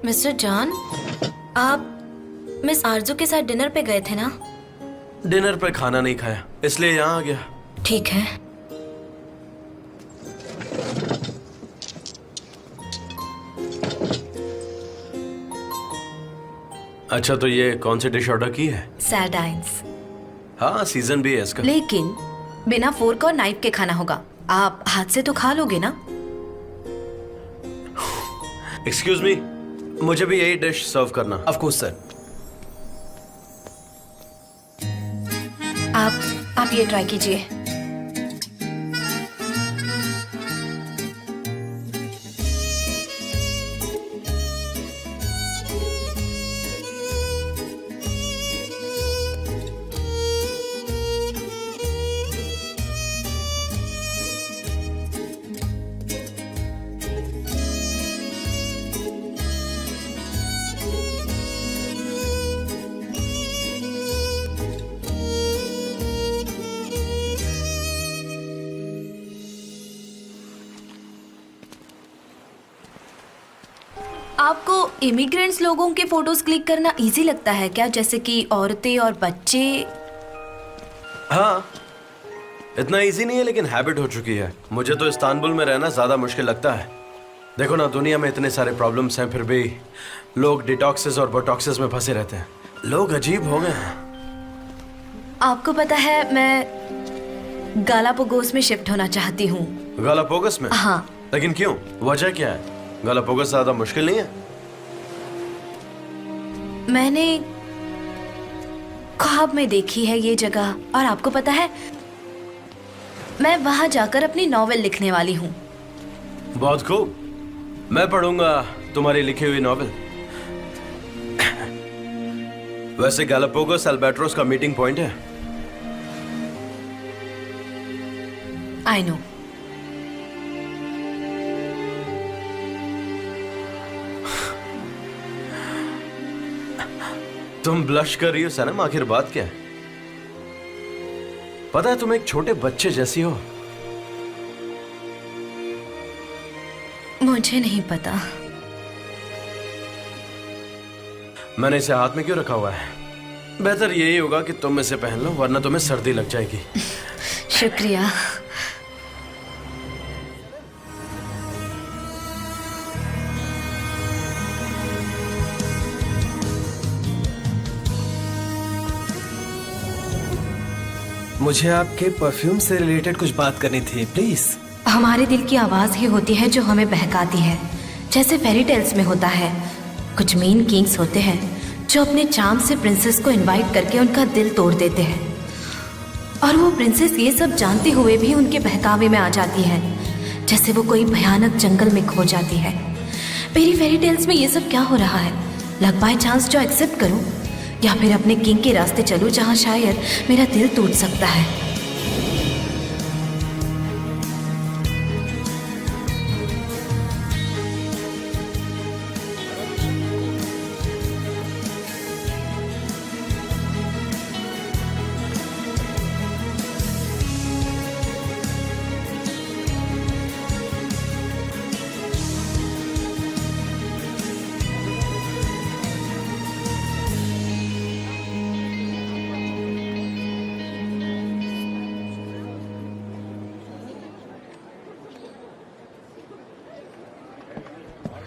Mister John, आप miss आरजू के साथ डिनर पे गए थे ना? डिनर पे खाना नहीं खाया, इसलिए यहाँ आ गया। ठीक है। अच्छा, तो ये कौन सी डिश ऑर्डर की है? सैर्डाइन्स। हाँ, सीजन भी है इसका। लेकिन बिना फोर्क और नाइफ के खाना होगा। आप हाथ से तो खा लोगे ना? एक्सक्यूज मी, मुझे भी यही डिश सर्व करना। Of course sir. आप ये ट्राई कीजिए। आपको इमिग्रेंट्स लोगों के फोटोज क्लिक करना इजी लगता है क्या, जैसे कि औरतें और बच्चे? हाँ, इतना इजी नहीं है, लेकिन हैबिट हो चुकी है। मुझे तो इस्तांबुल में रहना ज्यादा मुश्किल लगता है। देखो ना, दुनिया में इतने सारे प्रॉब्लम्स हैं, फिर भी लोग डिटॉक्सेस और बोटॉक्सेस में फंसे रहते हैं। लोग अजीब हो गए हैं। आपको पता है, मैं गालापागोस में शिफ्ट होना चाहती हूँ। गालापागोस में? हाँ। लेकिन क्यों? वजह क्या है? गालापागोस ज्यादा मुश्किल नहीं है? मैंने ख्वाब में देखी है ये जगह, और आपको पता है, मैं वहां जाकर अपनी नॉवेल लिखने वाली हूँ। बहुत खूब, मैं पढ़ूंगा तुम्हारी लिखी हुई नॉवेल। वैसे गालापागोस अल्बाट्रोस का मीटिंग पॉइंट है। I know. तुम ब्लश कर रही हो सनम, आखिर बात क्या है? पता है, तुम एक छोटे बच्चे जैसी हो। मुझे नहीं पता। मैंने इसे हाथ में क्यों रखा हुआ है? बेहतर यही होगा कि तुम इसे पहन लो, वरना तुम्हें सर्दी लग जाएगी। शुक्रिया। मुझे आपके परफ्यूम से रिलेटेड कुछ बात करनी थी, प्लीज। हमारे दिल की आवाज ही होती है जो हमें बहकाती है, जैसे फेरी टेल्स में होता है। कुछ मीन किंग्स होते हैं जो अपने चार्म से प्रिंसेस को इनवाइट करके उनका दिल तोड़ देते हैं, और वो प्रिंसेस ये सब जानते हुए भी उनके बहकावे में आ जाती है, जैसे वो कोई भयानक जंगल में खो जाती है। मेरी फेरी टेल्स में ये सब क्या हो रहा है? लक बाय चांस जो एक्सेप्ट करूं, या फिर अपने किंग के रास्ते चलूं जहां शायद मेरा दिल टूट सकता है।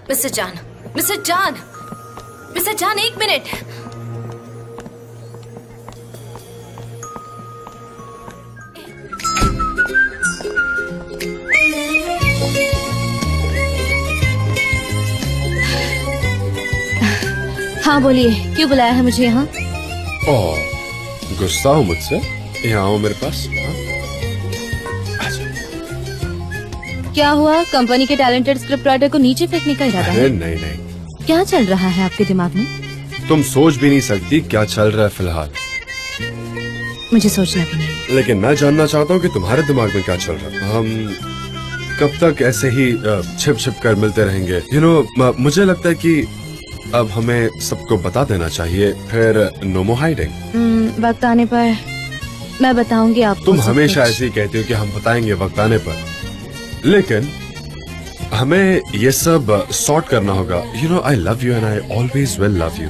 मिस्टर जान, मिस्टर जान, मिस्टर जान, एक मिनट। हाँ बोलिए, क्यों बुलाया है मुझे यहाँ? ओह, गुस्सा हो मुझसे? यहाँ आओ मेरे पास। क्या हुआ, कंपनी के टैलेंटेड स्क्रिप्ट राइटर को नीचे फेंकने का इरादा है? नहीं नहीं, क्या चल रहा है आपके दिमाग में? तुम सोच भी नहीं सकती क्या चल रहा है फिलहाल। मुझे सोचना भी नहीं। लेकिन मैं जानना चाहता हूँ कि तुम्हारे दिमाग में क्या चल रहा है। हम कब तक ऐसे ही छिप छिप कर मिलते रहेंगे? मुझे लगता है कि अब हमें सबको बता देना चाहिए, फिर नो मोर हाइडिंग। वक्त आने पर मैं बताऊंगी आपको। तुम हमेशा ऐसे ही कहती हो कि हम बताएंगे वक्त आने पर, लेकिन हमें ये सब सॉर्ट करना होगा। You know I love you and I always will love you,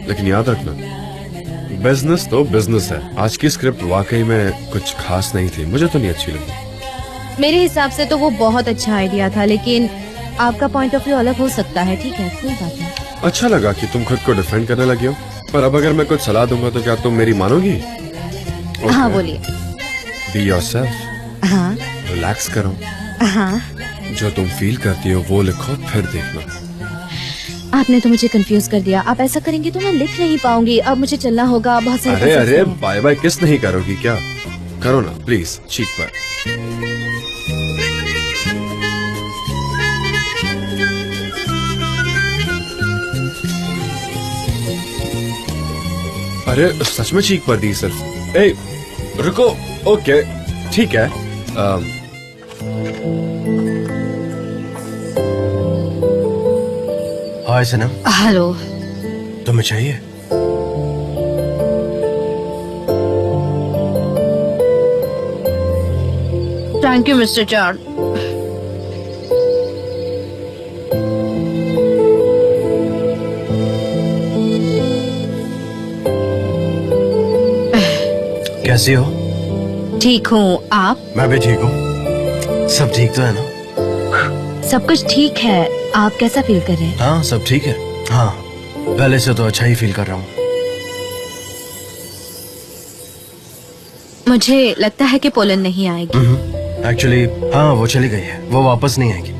लेकिन याद रखना बिजनेस तो बिजनेस है। आज की स्क्रिप्ट वाकई में कुछ खास नहीं थी, मुझे तो नहीं अच्छी लगी। मेरे हिसाब से तो वो बहुत अच्छा आइडिया था, लेकिन आपका पॉइंट ऑफ व्यू अलग हो सकता है। ठीक है, कोई बात नहीं। अच्छा लगा कि तुम खुद को डिफेंड करने लगी हो, पर अब अगर मैं कुछ सलाह दूंगा तो क्या तुम मेरी मानोगी? हाँ बोलिए। बी योरसेल्फ, हाँ रिलैक्स करो, हाँ। जो तुम फील करती हो वो लिखो, फिर देखना। आपने तो मुझे कंफ्यूज कर दिया। आप ऐसा करेंगे तो मैं लिख नहीं पाऊंगी। अब मुझे चलना होगा, बहुत सारे अरे process अरे हैं। बाय बाय किस नहीं करोगी क्या? करो ना प्लीज, चीक पर। अरे सच में चीक पर दी सिर्फ। ए रुको, ओके ठीक है। Hi Sanam, hello. तुम्हें चाहिए? Thank you mister Chard. कैसी हो? ठीक हूँ, आप? मैं भी ठीक हूँ। सब ठीक तो है ना? सब कुछ ठीक है। आप कैसा फील कर रहे हैं? हाँ सब ठीक है। हाँ पहले से तो अच्छा ही फील कर रहा हूँ। मुझे लगता है कि पोलन नहीं आएगी। एक्चुअली हाँ वो चली गई है, वो वापस नहीं आएगी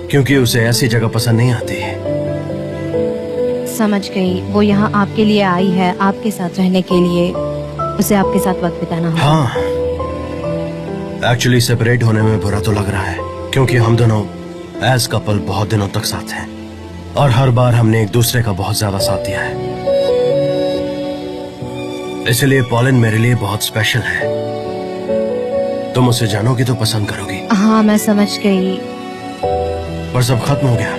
क्योंकि उसे ऐसी जगह पसंद नहीं आती है। समझ गई। वो यहाँ आपके लिए आई है, आपके साथ रहने के लिए। उसे आपके साथ वक्त बिताना होगा। हाँ एक्चुअली सेपरेट होने में बुरा तो लग रहा है क्योंकि हम दोनों एज कपल बहुत दिनों तक साथ हैं और हर बार हमने एक दूसरे का बहुत ज्यादा साथ दिया है। इसलिए पॉलिन मेरे लिए बहुत स्पेशल है। तुम उसे जानोगी तो पसंद करोगी। हाँ मैं समझ गई। पर सब खत्म हो गया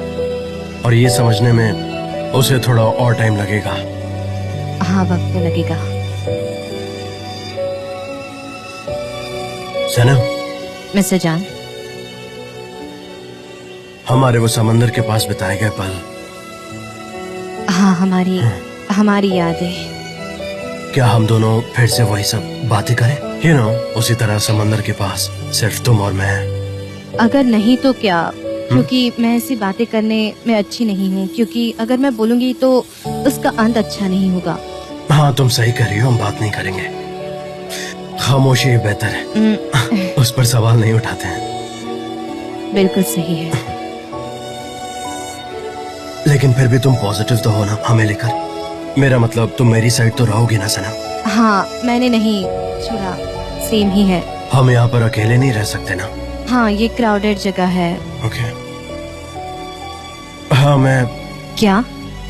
और ये समझने में उसे थोड़ा और टाइम लगेगा। हाँ वक्त तो लगेगा। सनम, मिस्टर जान, हमारे वो समंदर के पास बिताए गए पल। हाँ हमारी यादें। क्या हम दोनों फिर से वही सब बातें करें? You know, उसी तरह समंदर के पास सिर्फ तुम और मैं। अगर नहीं तो क्या? क्योंकि मैं ऐसी बातें करने में अच्छी नहीं हूँ, क्योंकि अगर मैं बोलूंगी तो उसका अंत अच्छा नहीं होगा। हाँ तुम सही कर रही हो, हम बात नहीं करेंगे। खामोशी बेहतर है। उस पर सवाल नहीं उठाते हैं। बिल्कुल सही है। लेकिन फिर भी तुम पॉजिटिव तो हो ना हमें लेकर? मेरा मतलब तुम मेरी साइड तो रहोगी ना सनम? हाँ मैंने नहीं छोड़ा, सेम ही है। हम यहाँ पर अकेले नहीं रह सकते ना? हाँ ये क्राउडेड जगह है। ओके। हाँ मैं क्या?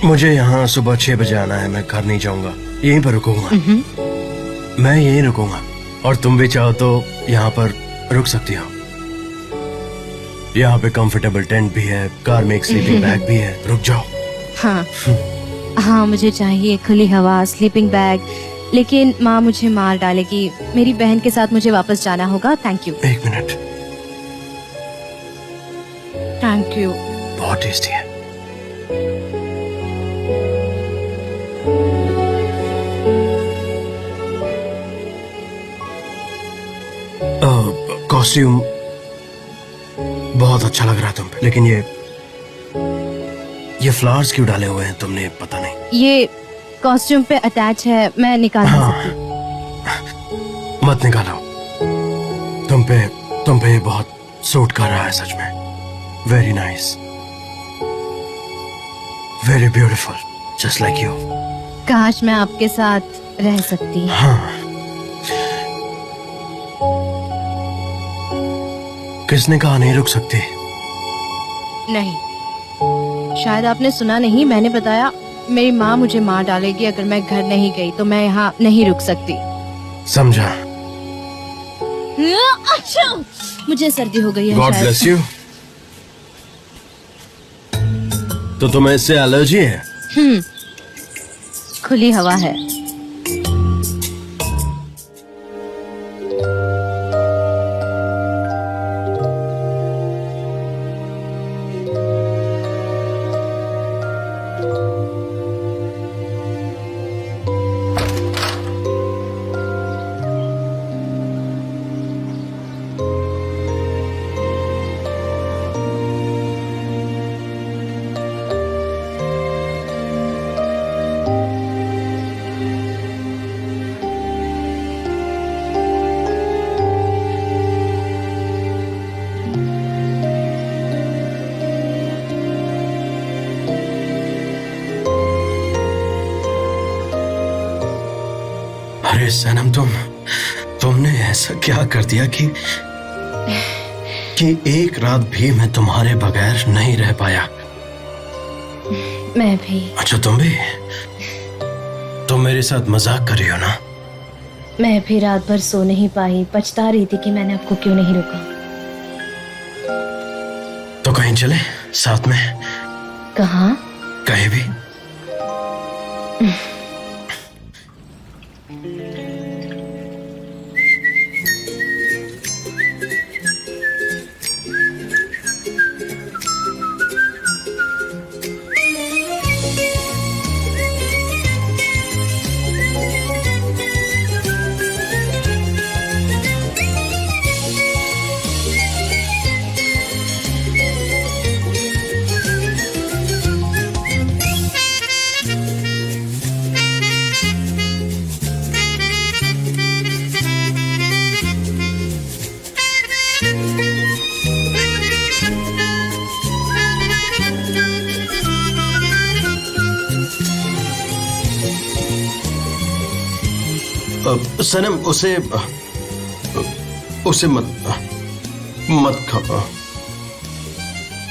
मुझे यहाँ सुबह 6 बजे आना है, मैं घर नहीं जाऊंगा, यहीं पर रुकूंगा। मैं यहीं रुकूंगा और तुम भी चाहो तो यहाँ पर रुक सकती हो। यहाँ पे कंफर्टेबल टेंट भी है, कार में एक स्लीपिंग बैग भी है, रुक जाओ। हाँ हाँ मुझे चाहिए खुली हवा, स्लीपिंग बैग। लेकिन माँ मुझे मार डालेगी। मेरी बहन के साथ मुझे वापस जाना होगा। Thank you. 1 minute. Thank you. बहुत टेस्टी है। कॉस्ट्यूम बहुत अच्छा लग रहा है तुम पे, लेकिन ये फ्लावर्स क्यों डाले हुए हैं तुमने? पता नहीं। ये कॉस्ट्यूम पे अटैच है, मैं निकाल नहीं सकती। मत निकालो। तुम पे ये बहुत सूट कर रहा है सच में। Very nice, very beautiful, just like you. काश मैं आपके साथ रह सकती। हाँ। किसने कहा नहीं रुक सकती? नहीं, शायद आपने सुना नहीं, मैंने बताया मेरी माँ मुझे मार डालेगी अगर मैं घर नहीं गई, तो मैं यहाँ नहीं रुक सकती। समझा। अच्छा, मुझे सर्दी हो गई है गॉड शायद। Bless you. तो तुम्हें इससे एलर्जी है? खुली हवा है। अरे सनम, तुमने ऐसा क्या कर दिया कि एक रात भी मैं तुम्हारे बगैर नहीं रह पाया। मैं भी। अच्छा, तुम मेरे साथ मजाक कर रही हो ना? मैं भी रात भर सो नहीं पाई, पछता रही थी कि मैंने आपको क्यों नहीं रोका। तो कहीं चले साथ में? कहाँ? कहीं भी। सनम, उसे मत खाओ।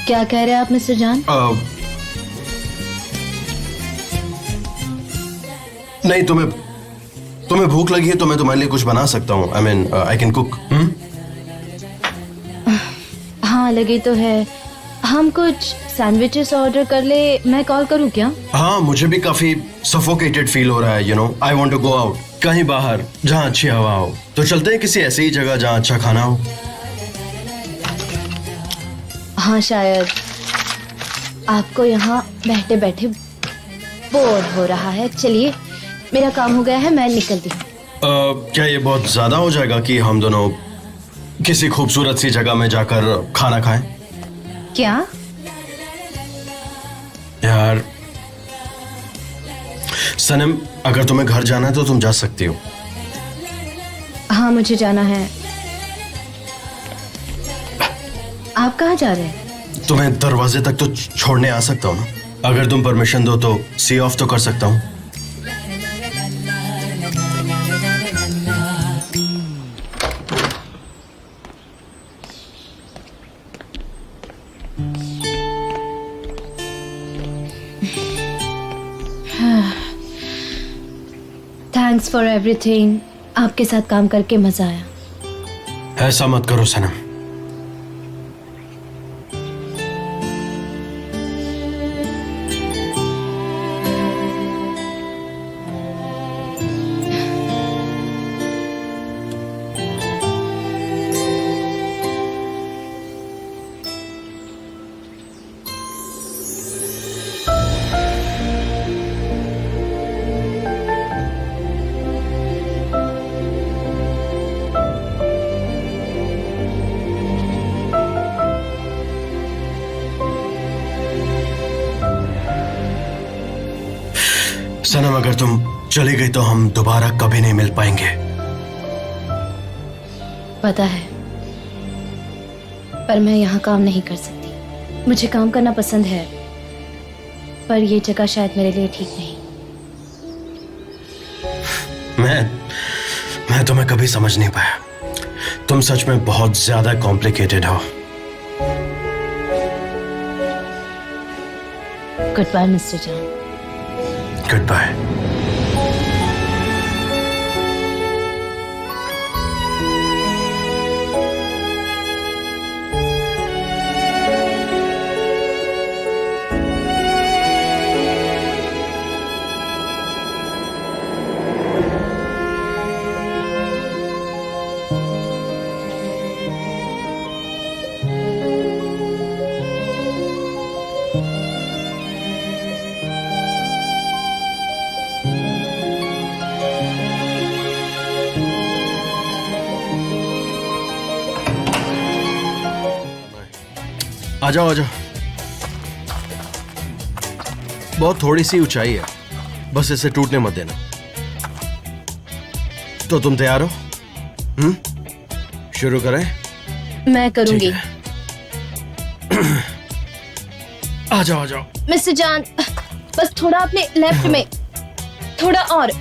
क्या कह रहे हैं आप मिस्टर जान? नहीं, तुम्हें भूख लगी है तो मैं तुम्हारे लिए कुछ बना सकता हूँ। I mean, I can cook. हाँ, लगी तो है। हम कुछ सैंडविचेस ऑर्डर कर ले, मैं कॉल करूँ क्या? हाँ, मुझे भी काफी सफोकेटेड फील हो रहा है। You know, I want to go out, कहीं बाहर जहाँ अच्छी हवा हो। तो चलते हैं किसी ऐसी ही जगह जहाँ अच्छा खाना हो। हाँ, शायद आपको यहाँ बैठे बैठे बोर हो रहा है। चलिए, मेरा काम हो गया है, मैं निकलती हूँ। क्या ये बहुत ज्यादा हो जाएगा कि हम दोनों किसी खूबसूरत सी जगह में जाकर खाना खाएं? क्या? यार सनम, अगर तुम्हें घर जाना है तो तुम जा सकती हो। हाँ, मुझे जाना है। आप कहाँ जा रहे हैं? तुम्हें दरवाजे तक तो छोड़ने आ सकता हूँ ना? अगर तुम परमिशन दो तो सी ऑफ तो कर सकता हूँ। Thanks for everything. आपके साथ काम करके मजा आया। ऐसा मत करो सनम। सनम, अगर तुम चली गई तो हम दोबारा कभी नहीं मिल पाएंगे। पता है, पर मैं यहाँ काम नहीं कर सकती। मुझे काम करना पसंद है, पर ये जगह शायद मेरे लिए ठीक नहीं। मैं तुम्हें कभी समझ नहीं पाया। तुम सच में बहुत ज्यादा कॉम्प्लिकेटेड हो। Good bye mister John. Good bye. आ जाओ, आ जाओ। बहुत थोड़ी सी ऊंचाई है, बस इसे टूटने मत देना। तो तुम तैयार हो? शुरू करें? मैं करूंगी। आ जाओ, आ जाओ। मिस्टर जान, बस थोड़ा अपने लेफ्ट में, थोड़ा और।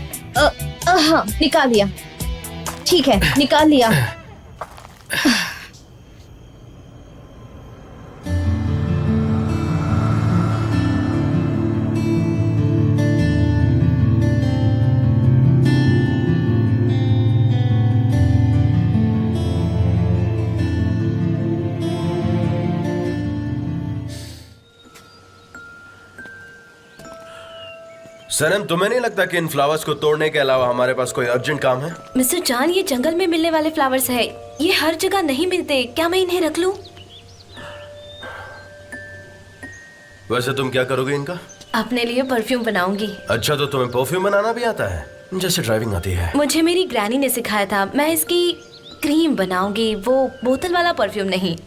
हाँ, निकाल लिया। ठीक है, निकाल लिया। सनम, तुम्हें नहीं लगता कि इन फ्लावर्स को तोड़ने के अलावा हमारे पास कोई अर्जेंट काम है? मिस्टर जान, ये जंगल में मिलने वाले फ्लावर्स है, ये हर जगह नहीं मिलते। क्या मैं इन्हें रख लूं? वैसे तुम क्या करोगे इनका? अपने लिए परफ्यूम बनाऊंगी। अच्छा, तो तुम्हें परफ्यूम बनाना भी आता है, जैसे ड्राइविंग आती है? मुझे मेरी ग्रैनी ने सिखाया था। मैं इसकी क्रीम बनाऊंगी, वो बोतल वाला परफ्यूम नहीं।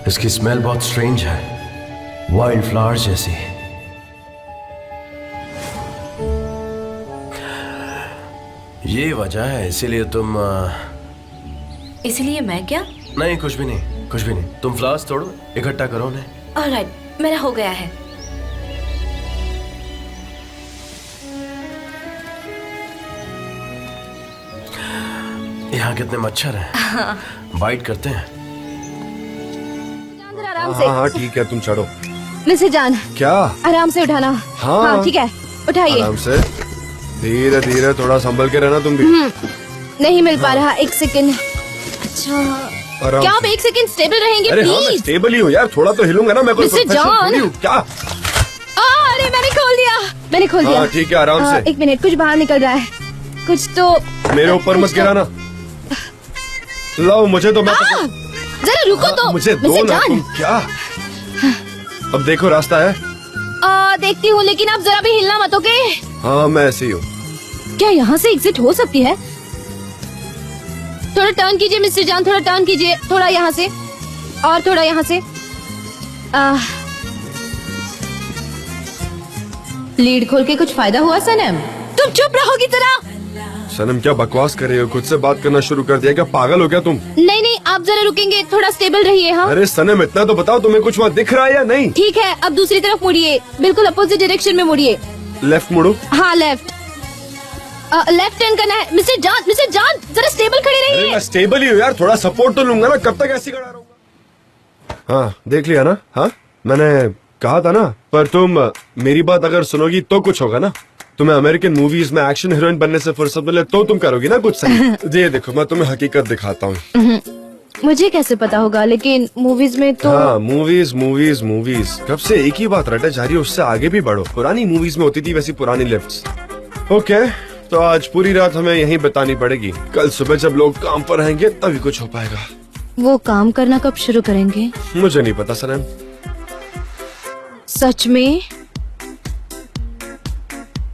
इसकी स्मेल बहुत स्ट्रेंज है, वाइल्ड फ्लावर्स जैसी। ये वजह है, इसीलिए तुम इसलिए मैं क्या? नहीं, कुछ भी नहीं, कुछ भी नहीं। तुम फ्लावर्स तोड़ो, इकट्ठा करो उन्हें। ऑलराइट, मेरा हो गया है। यहाँ कितने मच्छर हैं, बाइट करते हैं। आराम से। हाँ ठीक है, तुम चढ़ो। मिस्टर जान, क्या? आराम से उठाना। हाँ। ठीक है, उठाइए। आराम से, धीरे धीरे, थोड़ा संभल के रहना तुम भी। नहीं मिल पा रहा, एक सेकंड। अच्छा, आराम क्या आप से। एक सेकंड स्टेबल रहेंगे अरे हाँ, मैं प्लीज? स्टेबल ही हूँ यार, थोड़ा तो हिलूंगा ना मैं। कोई मिस्टर प्रोफेशनल जॉन। थोड़ी हूँ, क्या? अरे मैंने खोल दिया, मैंने खोल दिया। हाँ ठीक है, आराम से। एक मिनट, कुछ बाहर निकल रहा है, कुछ तो। मेरे ऊपर मत गिराना। लाओ मुझे तो, मैं जरा रुको तो। मुझे दो मिस्टर ना, जान। तुम क्या? अब देखो रास्ता है। देखती हूँ, लेकिन आप जरा भी हिलना मत, ओके? हाँ मैं ऐसे ही हूँ। क्या यहाँ से एग्जिट हो सकती है? थोड़ा टर्न कीजिए मिस्टर जान, थोड़ा टर्न कीजिए, थोड़ा यहाँ से और थोड़ा यहाँ से। लीड खोल के कुछ फायदा हुआ सनम? तुम चुप रहोगी जरा? सनम क्या बकवास कर रही हो? खुद से बात करना शुरू कर दिया क्या? पागल हो गया तुम? नहीं नहीं, आप जरा रुकेंगे, थोड़ा स्टेबल रहिए। हाँ अरे सनम, इतना तो बताओ, तुम्हें कुछ वहाँ दिख रहा है या नहीं? ठीक है, अब दूसरी तरफ मुड़िए, बिल्कुल अपोजिट डायरेक्शन में मुड़िए। लेफ्ट मुड़ो। हाँ लेफ्ट, लेफ्ट टर्न करना है। मिस्टर जान जरा स्टेबल खड़े अरे रहिए। मैं स्टेबल ही हूँ यार, थोड़ा सपोर्ट तो लूंगा ना, कब तक ऐसे खड़ा रहूंगा? हाँ देख लिया ना? हाँ मैंने कहा था ना। पर तुम मेरी बात अगर सुनोगी तो कुछ होगा ना। तुम्हें अमेरिकन मूवीज में एक्शन हीरोइन बनने से फुर्सत मिले तो तुम करोगी ना कुछ सही। ये देखो, मैं तुम्हें हकीकत दिखाता हूँ। मुझे कैसे पता होगा, लेकिन मूवीज में तो। हाँ मूवीज कब से एक ही बात रटे जा रही है, उससे आगे भी बढ़ो। पुरानी मूवीज में होती थी वैसी पुरानी लिफ्ट्स। ओके, तो आज पूरी रात हमें यहीं बितानी पड़ेगी। कल सुबह जब लोग काम पर रहेंगे तभी कुछ हो पाएगा। वो काम करना कब शुरू करेंगे? मुझे नहीं पता सनम। सच में?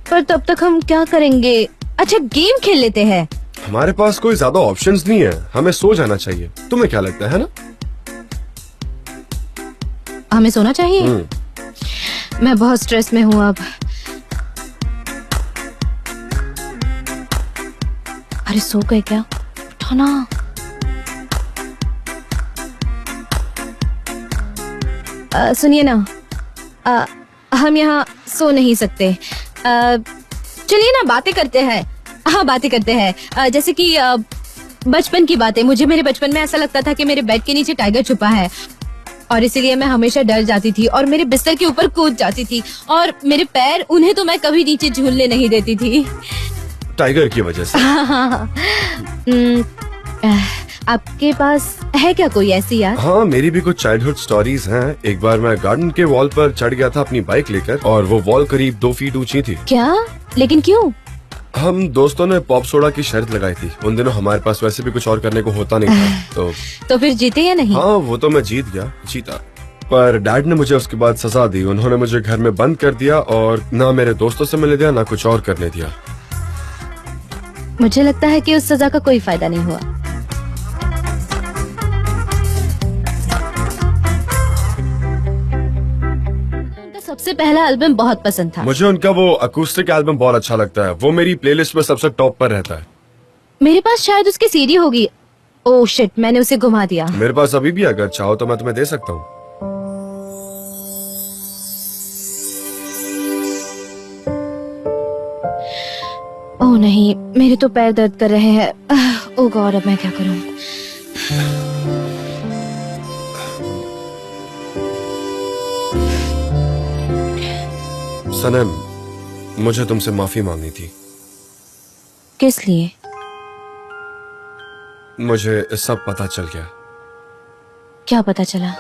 पर तब तक हम क्या करेंगे? अच्छा, गेम खेल लेते हैं। हमारे पास कोई ज्यादा ऑप्शंस नहीं है, हमें सो जाना चाहिए। तुम्हें क्या लगता है ना? हमें सोना चाहिए? मैं बहुत स्ट्रेस में हूँ अब। अरे सो गए क्या? उठो ना। सुनिए ना, हम यहाँ सो नहीं सकते। चलिए ना बातें करते हैं। हाँ बातें करते हैं, जैसे कि बचपन की बातें। मुझे मेरे बचपन में ऐसा लगता था कि मेरे बेड के नीचे टाइगर छुपा है, और इसीलिए मैं हमेशा डर जाती थी और मेरे बिस्तर के ऊपर कूद जाती थी, और मेरे पैर, उन्हें तो मैं कभी नीचे झूलने नहीं देती थी। टाइगर की वजह से? आपके पास है क्या कोई ऐसी याद? हाँ मेरी भी कुछ चाइल्डहुड स्टोरीज हैं। एक बार मैं गार्डन के वॉल पर चढ़ गया था अपनी बाइक लेकर, और वो वॉल करीब 2 फीट ऊंची थी। क्या? लेकिन क्यों? हम दोस्तों ने पॉप सोडा की शर्त लगाई थी। उन दिनों हमारे पास वैसे भी कुछ और करने को होता नहीं था। तो फिर जीते या नहीं? हाँ वो तो मैं जीता। पर डैड ने मुझे उसके बाद सजा दी। उन्होंने मुझे घर में बंद कर दिया और ना मेरे दोस्तों से मिलने दिया, ना कुछ और करने दिया। मुझे लगता है कि उस सजा का कोई फायदा नहीं हुआ। सबसे पहला एल्बम बहुत पसंद था। मुझे उनका वो अकूस्टिक एल्बम बहुत अच्छा लगता है, वो मेरी प्लेलिस्ट में सबसे टॉप पर रहता है। मेरे पास शायद उसकी सीडी होगी। ओह शिट, मैंने उसे घुमा दिया। मेरे पास अभी भी, अगर चाहो तो मैं तुम्हें दे सकता हूँ। ओह नहीं, मेरे तो पैर दर्द कर रहे हैं। ओह गॉड, अब मैं क्या करूं? सनम, मुझे तुमसे माफी मांगनी थी। किस लिए? मुझे सब पता चल गया। क्या पता चला?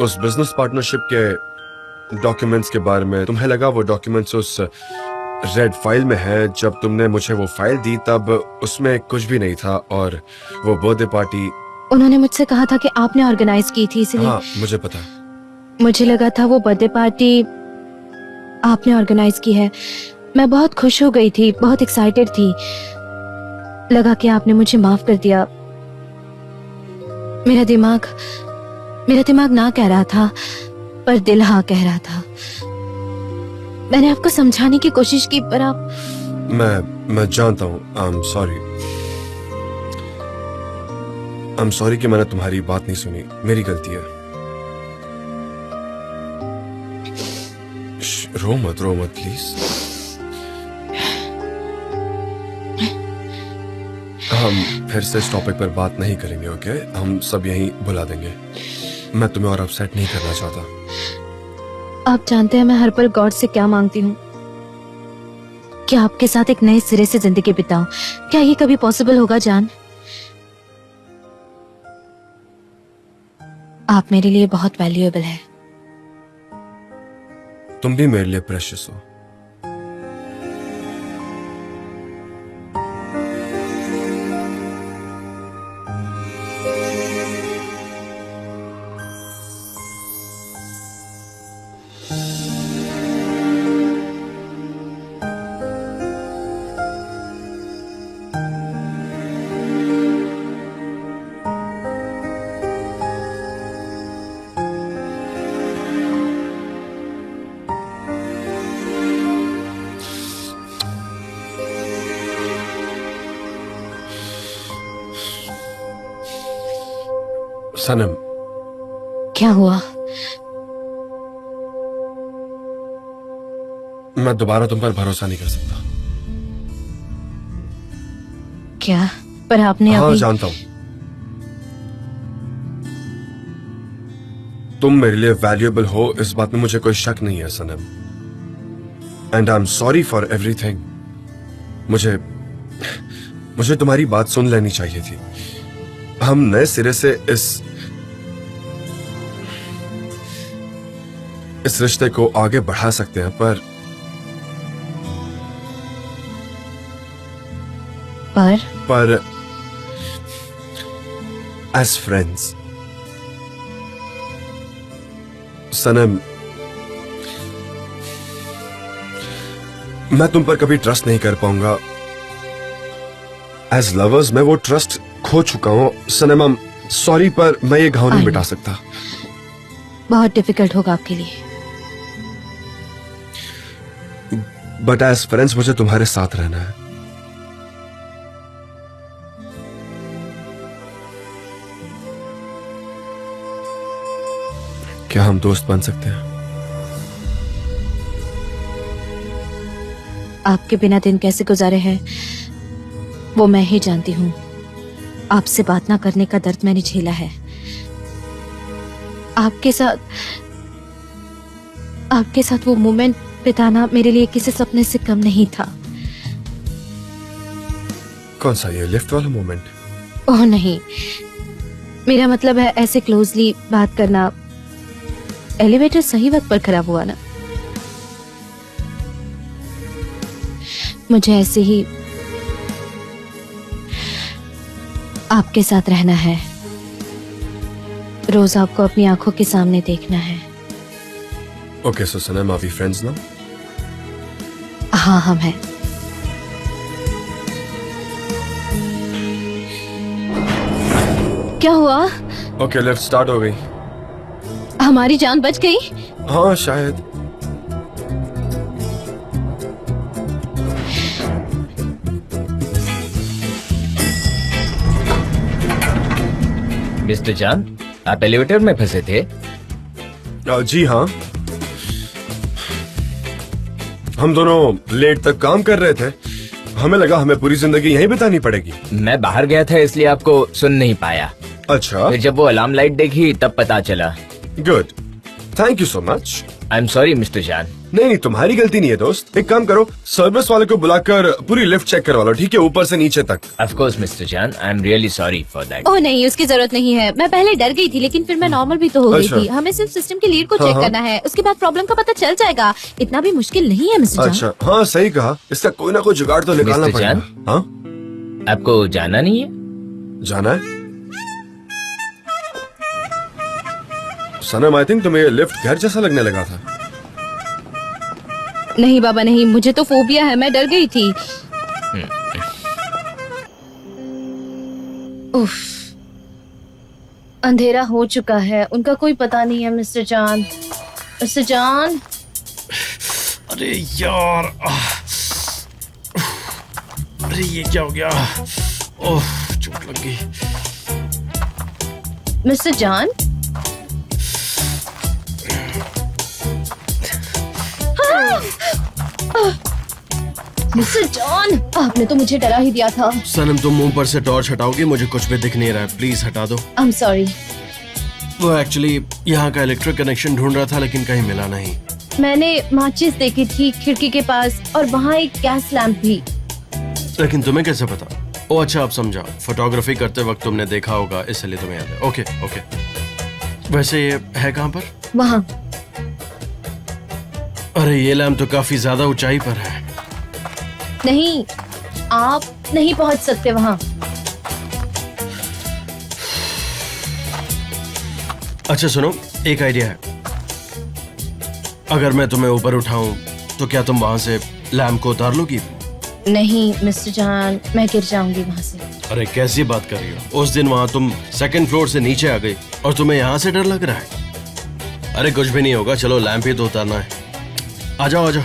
उस बिजनेस पार्टनरशिप के डॉक्यूमेंट्स के बारे में। तुम्हें लगा वो डॉक्यूमेंट्स उस रेड फाइल में है। जब तुमने मुझे वो फाइल दी तब उसमें कुछ भी नहीं था, और वो बर्थडे पार्टी उन्होंने मुझसे कहा था कि आपने ऑर्गेनाइज की थी, इसलिए। हाँ, मुझे पता। मुझे लगा था वो बर्थडे पार्टी आपने ऑर्गेनाइज की है। मैं बहुत खुश हो गई थी, बहुत एक्साइटेड थी। लगा कि आपने मुझे माफ कर दिया। मेरा दिमाग ना कह रहा था, पर दिल हाँ कह रहा था। मैंने आपको समझाने की कोशिश की, पर आप। मैं जानता हूँ। I'm sorry कि मैंने तुम्हारी बात नहीं सुनी। मेरी गलती है। रो मत प्लीज। हम फिर से इस टॉपिक पर बात नहीं करेंगे, ओके? हम सब यहीं बुला देंगे। मैं तुम्हें और अपसेट नहीं करना चाहता। आप जानते हैं मैं हर पल गॉड से क्या मांगती हूँ कि आपके साथ एक नए सिरे से जिंदगी बिताऊं। क्या ये कभी पॉसिबल होगा जान? आप मेरे लिए बहुत वैल्यूएबल है। तुम भी मेरे लिए प्रेशियस हो। सनम, क्या हुआ? मैं दोबारा तुम पर भरोसा नहीं कर सकता। क्या? पर आपने हाँ, अभी। जानता हूं। तुम मेरे लिए वैल्यूएबल हो, इस बात में मुझे कोई शक नहीं है सनम। And I am sorry for everything. मुझे तुम्हारी बात सुन लेनी चाहिए थी। हम नए सिरे से इस रिश्ते को आगे बढ़ा सकते हैं, पर एज फ्रेंड्स। सनम, मैं तुम पर कभी ट्रस्ट नहीं कर पाऊंगा। एज लवर्स मैं वो ट्रस्ट खो चुका हूं। सनम, आई एम सॉरी, पर मैं ये घाव नहीं मिटा सकता। बहुत डिफिकल्ट होगा आपके लिए। बट एज फ्रेंड्स मुझे तुम्हारे साथ रहना है। क्या हम दोस्त बन सकते हैं? आपके बिना दिन कैसे गुजारे हैं वो मैं ही जानती हूँ। आपसे बात ना करने का दर्द मैंने झेला है। आपके साथ वो मोमेंट बिताना मेरे लिए किसी सपने से कम नहीं था। कौन सा, ये लिफ्ट वाला मोमेंट? ओह नहीं, मेरा मतलब है ऐसे क्लोजली बात करना। एलिवेटर सही वक्त पर खराब हुआ ना। मुझे ऐसे ही आपके साथ रहना है। रोज आपको अपनी आंखों के सामने देखना है। Okay, so Sanam, are we friends now? हाँ, हम हैं। क्या हुआ? ओके, लिफ्ट स्टार्ट हो गई। हमारी जान बच गई? हाँ, शायद। मिस्टर जान, आप एलिवेटर में फंसे थे? जी हाँ, हम दोनों लेट तक काम कर रहे थे। हमें लगा हमें पूरी जिंदगी यहीं बितानी पड़ेगी। मैं बाहर गया था इसलिए आपको सुन नहीं पाया। अच्छा, फिर जब वो अलार्म लाइट देखी तब पता चला। Good, thank you so much. I am sorry mister जान। नहीं, तुम्हारी गलती नहीं है दोस्त। एक काम करो, सर्विस वाले को बुलाकर पूरी लिफ्ट चेक करवा लो, ठीक है, ऊपर से नीचे तक। Of course mister John, I am really sorry for that. Oh नहीं, उसकी जरूरत नहीं है। मैं पहले डर गई थी लेकिन फिर मैं नॉर्मल भी तो हो गई अच्छा। थी। हमें सिर्फ सिस्टम की लीड को हाँ, चेक हाँ। करना है, उसके बाद प्रॉब्लम का पता चल जाएगा। इतना भी मुश्किल नहीं है मिस्टर जान। अच्छा, हाँ सही कहा। इसका कोई ना कोई जुगाड़ तो निकालना मिस्टर पड़ेगा। जान? हाँ, आपको जाना नहीं है? जाना है। सनम, आई थिंक तुम्हें लिफ्ट घर जैसा लगने लगा था। नहीं बाबा नहीं, मुझे तो फोबिया है, मैं डर गई थी। उफ, अंधेरा हो चुका है, उनका कोई पता नहीं है मिस्टर जान। मिस्टर जान, अरे यार, अरे ये क्या हो गया? ओह, चोट लग गई। मिस्टर जान। मिस्टर जॉन, आपने तो मुझे डरा ही दिया था। सनम, तुम मुंह पर से टॉर्च हटाओगे? मुझे कुछ भी दिख नहीं रहा है, प्लीज हटा दो। आई एम सॉरी। वो एक्चुअली यहाँ का इलेक्ट्रिक कनेक्शन ढूंढ रहा था लेकिन कहीं मिला नहीं। मैंने माचिस देखी थी खिड़की के पास और वहाँ एक गैस लैंप भी। लेकिन तुम्हें कैसे पता? ओ अच्छा, आप समझा, फोटोग्राफी करते वक्त तुमने देखा होगा इसलिए तुम्हें याद है। Okay okay. वैसे ये है कहाँ पर? वहाँ। अरे ये लैम्प तो काफी ज्यादा ऊंचाई पर है। नहीं, आप नहीं पहुँच सकते वहाँ। अच्छा सुनो, एक आइडिया है। अगर मैं तुम्हें ऊपर उठाऊं तो क्या तुम वहां से लैम्प को उतार लोगी? नहीं मिस्टर जान, मैं गिर जाऊंगी वहाँ से। अरे कैसी बात कर रही हो? उस दिन वहां तुम सेकंड फ्लोर से नीचे आ गई और तुम्हें यहाँ से डर लग रहा है? अरे कुछ भी नहीं होगा, चलो लैम्प ही तो उतारना है। आ जाओ आ जाओ।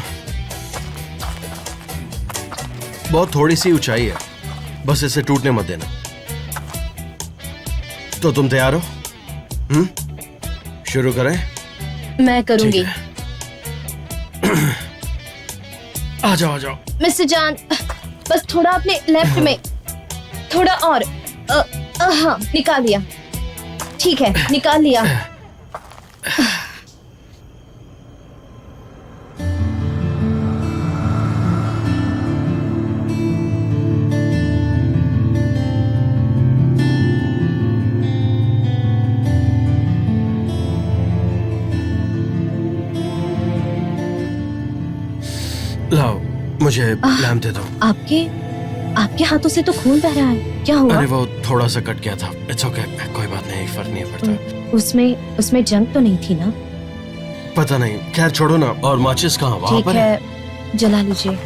बहुत थोड़ी सी ऊंचाई है, बस इसे टूटने मत देना। तो तुम तैयार हो? शुरू करें? मैं करूंगी। आ जाओ आ जाओ। मिस्टर जान, बस थोड़ा अपने लेफ्ट में, थोड़ा और। हाँ, निकाल लिया। ठीक है, निकाल लिया। लाओ, मुझे लैम्प दे दो। आपके हाथों से तो खून बह रहा है, क्या हुआ? अरे वो थोड़ा सा कट गया था। इट्स ओके, कोई बात नहीं, फर्क नहीं पड़ता। उसमें जंग तो नहीं थी ना? पता नहीं, खैर छोड़ो ना। और माचिस कहाँ? वहाँ ठीक पर है, जला लीजिए।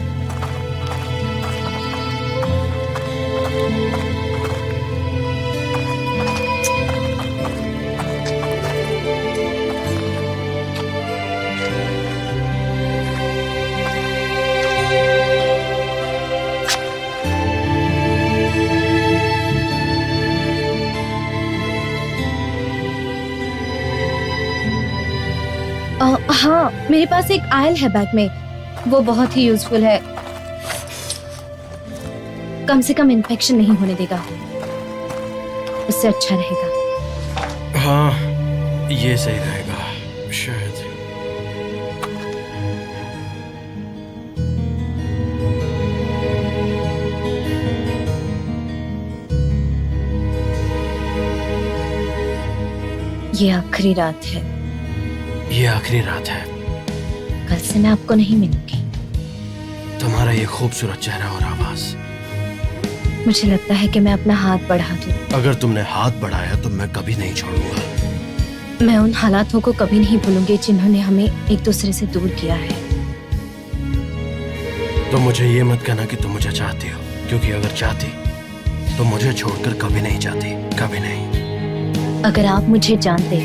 हाँ, मेरे पास एक आयल है बैग में, वो बहुत ही यूजफुल है। कम से कम इन्फेक्शन नहीं होने देगा, उससे अच्छा रहेगा। हाँ, ये सही रहेगा शायद। ये आखिरी रात है। ये आखिरी रात है। कल से मैं आपको नहीं मिलूंगी। तुम्हारा ये खूबसूरत चेहरा और आवाज। मुझे लगता है कि मैं अपना हाथ बढ़ा दूं। अगर तुमने हाथ बढ़ाया तो मैं कभी नहीं छोड़ूंगा। मैं उन हालातों को कभी नहीं भूलूंगी जिन्होंने हमें एक दूसरे से दूर किया है। तो मुझे ये मत कहना कि तुम मुझे चाहती हो, क्योंकि अगर चाहती तो मुझे छोड़कर कभी नहीं जाती, कभी नहीं। अगर आप मुझे जानते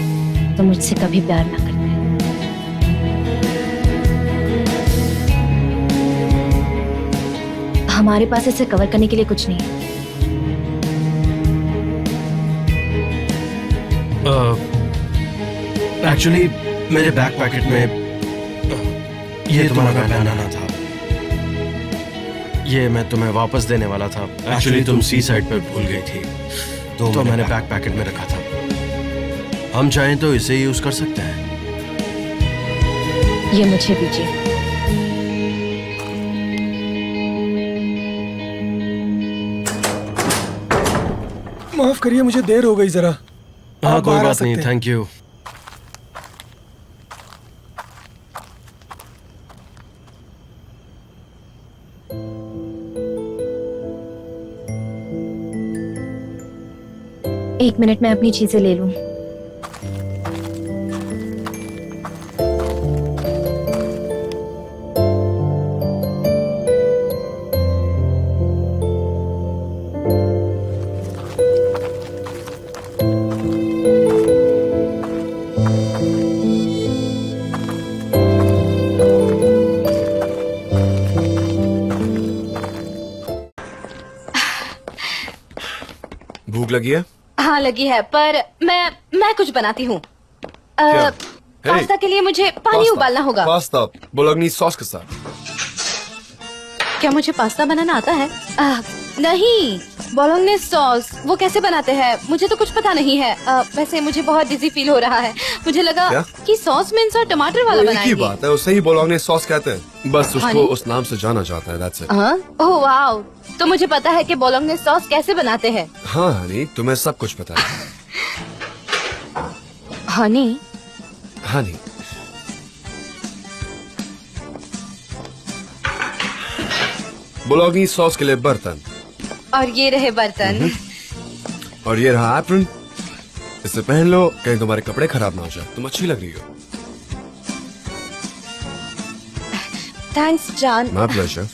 तो मुझसे कभी प्यार ना करते। हमारे पास इसे कवर करने के लिए कुछ नहीं है। एक्चुअली मेरे बैक पैकेट में ये तुम्हारा बनाना था। ये मैं तुम्हें वापस देने वाला था। एक्चुअली तुम सी साइड पर भूल गई थी, तो मैंने बैक पैकेट में रखा था। हम चाहें तो इसे यूज कर सकते हैं। ये मुझे दीजिए। माफ करिए, मुझे देर हो गई जरा। हाँ आप कोई बाहर आ बात नहीं, सकते हैं। Thank you. एक मिनट में अपनी चीजें ले लूं। भूख लगी है? हाँ लगी है, पर मैं कुछ बनाती हूँ। क्या? पास्ता के लिए मुझे पानी उबालना होगा। पास्ता बोलोग्नीज सॉस के साथ। क्या मुझे पास्ता बनाना आता है? नहीं, बोलोग्नीज सॉस वो कैसे बनाते हैं मुझे तो कुछ पता नहीं है। वैसे मुझे बहुत डिजी फील हो रहा है। मुझे लगा क्या? कि सॉस मिन्स और टमाटर वाला एक ही बनाएंगे। बात है, उसे ही बोलोग्नीज सॉस कहते हैं। बस उसको honey? उस नाम से जाना जाता है, that's it। हाँ? ओह वाओ, तो मुझे पता है कि बोलोग्नीज सॉस कैसे बनाते हैं। हाँ हनी, तुम्हें सब कुछ पता है। हनी, हनी, बोलोग्नीज सॉस के लिए बर्तन, और ये रहे बर्तन। और ये रहा एप्रन। इसे पहन लो, कहीं तुम्हारे कपड़े खराब ना हो जाए। तुम अच्छी लग रही हो। Thanks John. My pleasure.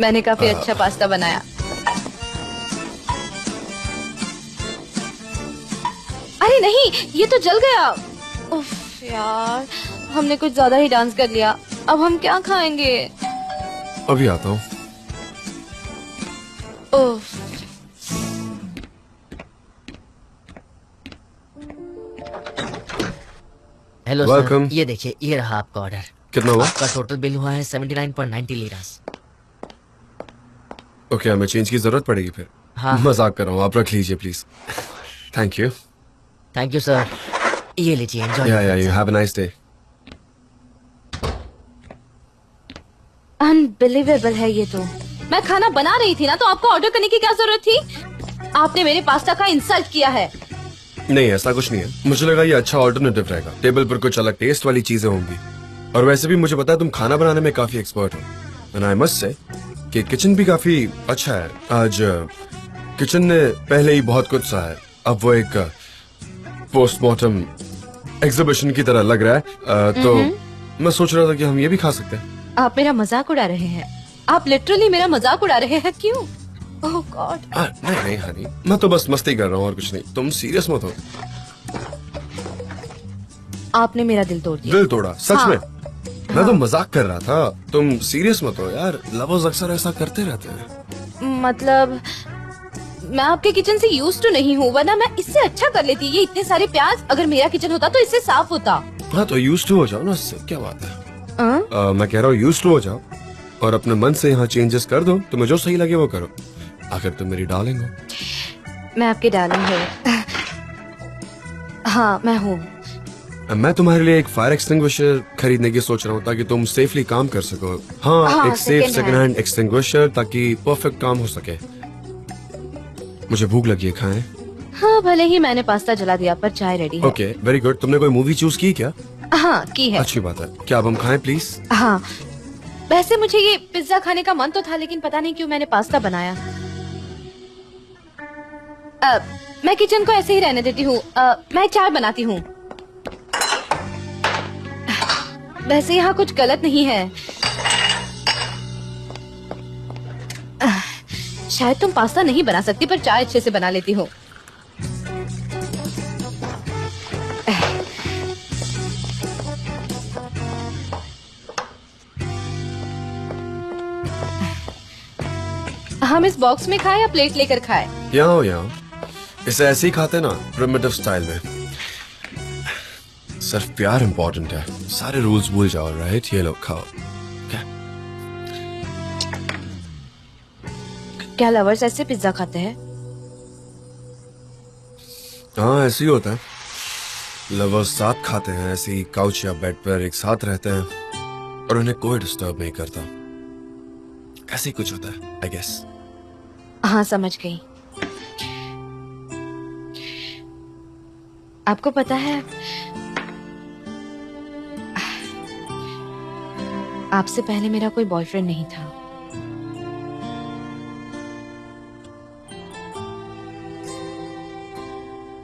मैंने काफी अच्छा पास्ता बनाया। अरे नहीं, ये तो जल गया। उफ यार, हमने कुछ ज्यादा ही डांस कर लिया। अब हम क्या खाएंगे? अभी आता हूँ। उफ। Hello Welcome. सर, ये देखिए, ये रहा आपका ऑर्डर। कितना हुआ? आपका टोटल बिल हुआ है 79.90 लीरास। ओके, हमें चेंज की जरूरत पड़ेगी फिर। हाँ। मजाक कर रहा हूँ, आप रख लीजिए please. Thank you. Thank you sir. ये लीजिए, एंजॉय। या you have a nice day. Unbelievable है ये तो। मैं खाना बना रही थी ना, तो आपको ऑर्डर करने की क्या जरूरत थी? आपने मेरे पास्ता का इंसल्ट किया है। नहीं, ऐसा कुछ नहीं है। मुझे लगा ये अच्छा ऑल्टरनेटिव रहेगा। टेबल पर कुछ अलग टेस्ट वाली चीजें होंगी। और वैसे भी मुझे पता है तुम खाना बनाने में काफी एक्सपर्ट हो। एंड आई मस्ट से कि किचन भी काफी अच्छा है। आज किचन ने पहले ही बहुत कुछ सहा है, अब वो एक पोस्टमार्टम एग्जीबिशन की तरह लग रहा है। तो मैं सोच रहा था कि हम ये भी खा सकते हैं। आप मेरा मजाक उड़ा रहे हैं। आप लिटरली मेरा मजाक उड़ा रहे हैं। क्यों? ओह गॉड। नहीं नहीं हनी, मैं तो बस मस्ती कर रहा हूँ और कुछ नहीं। तुम सीरियस मत हो। आपने मेरा दिल तोड़ दिया। दिल तोड़ा? सच हाँ। में? मैं तो मजाक कर रहा था। तुम सीरियस मत हो यार, लवर्स अक्सर ऐसा करते रहते हैं। मतलब मैं आपके किचन से यूज तो नहीं हूँ, वरना मैं इससे अच्छा कर लेती। ये इतने सारे प्याज, अगर मेरा किचन होता तो इससे साफ होता। हाँ तो यूज टू हो जाओ ना, इससे क्या बात है। हाँ? मैं कह रहा हूँ यूज टू हो जाओ और अपने मन से यहाँ चेंजेस कर दो। तुम्हें जो सही लगे वो करो, आखिर तुम मेरी डार्लिंग हो। मैं आपकी डार्लिंग हूँ। हाँ मैं हूँ। मैं तुम्हारे लिए एक फायर एक्सटिंग्विशर खरीदने की सोच रहा हूँ ताकि तुम सेफली काम कर सको। हाँ, एक सेफ सेकंड हैंड एक्सटिंग्विशर ताकि परफेक्ट काम हो सके। मुझे भूख लगी है, खाएं? हाँ भले ही मैंने पास्ता जला दिया, पर चाय रेडी है। Okay very good. तुमने कोई मूवी चूज की क्या? हाँ की है। अच्छी बात है। क्या अब हम खाएं प्लीज? हाँ वैसे मुझे ये पिज्जा खाने का मन तो था, लेकिन पता नहीं क्यों मैंने पास्ता बनाया। मैं किचन को ऐसे ही रहने देती हूँ। मैं चाय बनाती हूँ। वैसे यहाँ कुछ गलत नहीं है। शायद तुम पास्ता नहीं बना सकती, पर चाय अच्छे से बना लेती हो। हम इस बॉक्स में खाएं या प्लेट लेकर खाएं? यहाँ इसे ऐसे ही खाते ना, प्रिमिटिव स्टाइल में। सिर्फ प्यार इम्पोर्टेंट है, सारे रूल्स भूल जाओ। राइट, ये लो खाओ। क्या लवर्स ऐसे पिज्जा खाते हैं? हाँ ऐसे ही होता है। लवर्स साथ खाते हैं, ऐसे ही काउच या बेड पर एक साथ रहते हैं और उन्हें कोई डिस्टर्ब नहीं करता। ऐसे ही कुछ होता है आई गेस। हाँ समझ गई। आपको पता है, आपसे पहले मेरा कोई बॉयफ्रेंड नहीं था।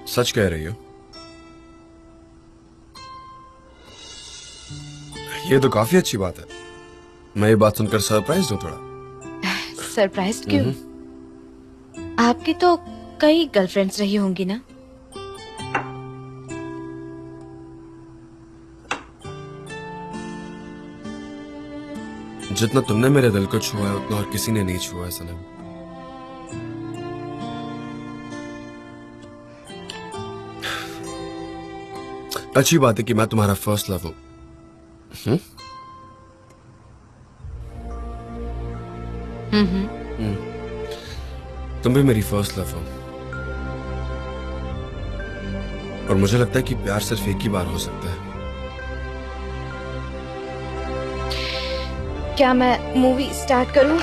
सच कह रही हो? ये तो काफी अच्छी बात है। मैं ये बात सुनकर सरप्राइज हूँ थोड़ा। सरप्राइज क्यों? आपकी तो कई गर्लफ्रेंड्स रही होंगी ना? जितना तुमने मेरे दिल को छुआ है उतना और किसी ने नहीं छुआ है सनम। अच्छी बात है कि मैं तुम्हारा फर्स्ट लव हूं। तुम भी मेरी फर्स्ट लव हो। और मुझे लगता है कि प्यार सिर्फ एक ही बार हो सकता है। क्या मैं मूवी स्टार्ट करूं?